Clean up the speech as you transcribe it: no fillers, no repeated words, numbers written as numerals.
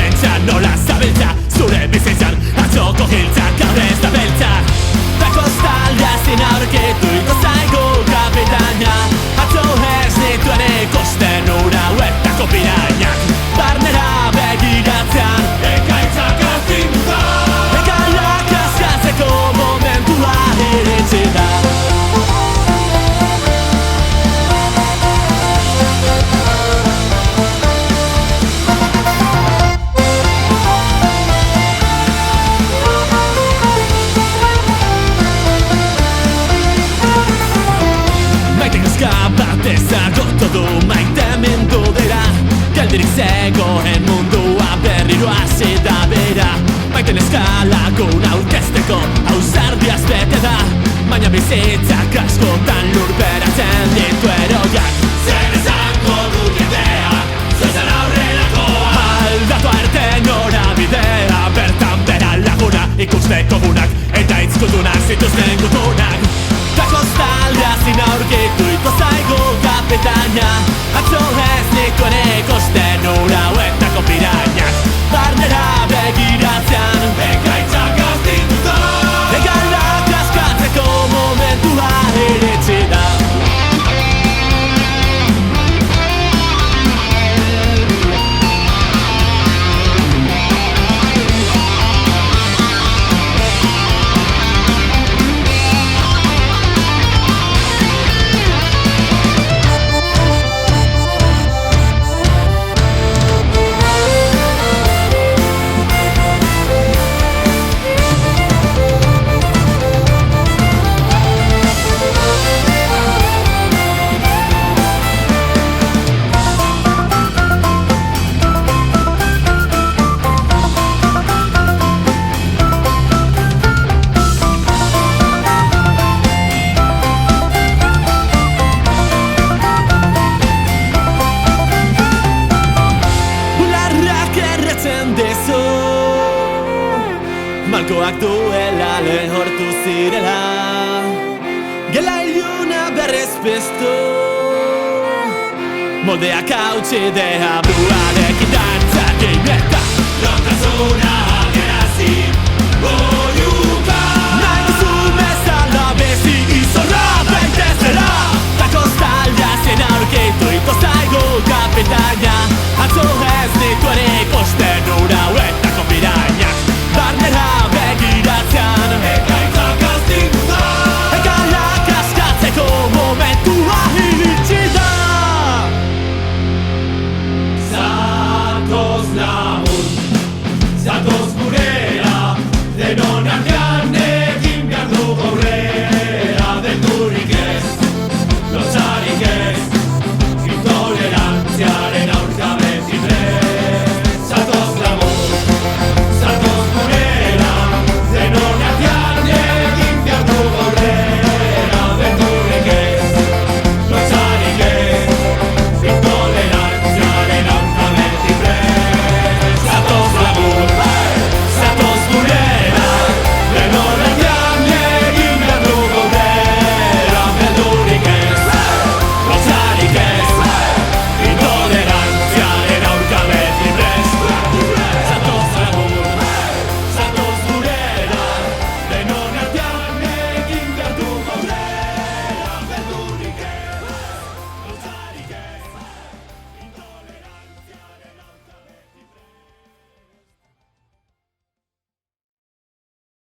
pentsa nola zabiltza zure bizitzan atzoko giltza gaur ez da beltza da kostaldia zin aurkitu iko zaigu kapitaina atzo ez nituen ikusten ura huetako pirainak barnera begiratzean ekaitzak astinduta egalak askatzeko momentua iritsi da. Ezagotu du maitemindu dira geldirik zegoen mundua berriro hasi da bera maiten eskalagun aurkezteko ausardiaz bete da baina bizitzak askotan lurperatzen ditu eroiak zer esango du jendea zuzen aurrelakoa aldatu arte norabidea bertan bera laguna ikusteko gunak eta itzkutunak zituzten gutunak da kostaldia zin aurkitu iko zaigu kapitaina atzo ez nituen ikusten ura huetako pirainak barnera begiratzean ekaitzak astinduta egalak askatzeko momentua iritsi da. Malkoak duela lehortu zirela gela iluna berrez piztu moldeak hautsi deabruarekin da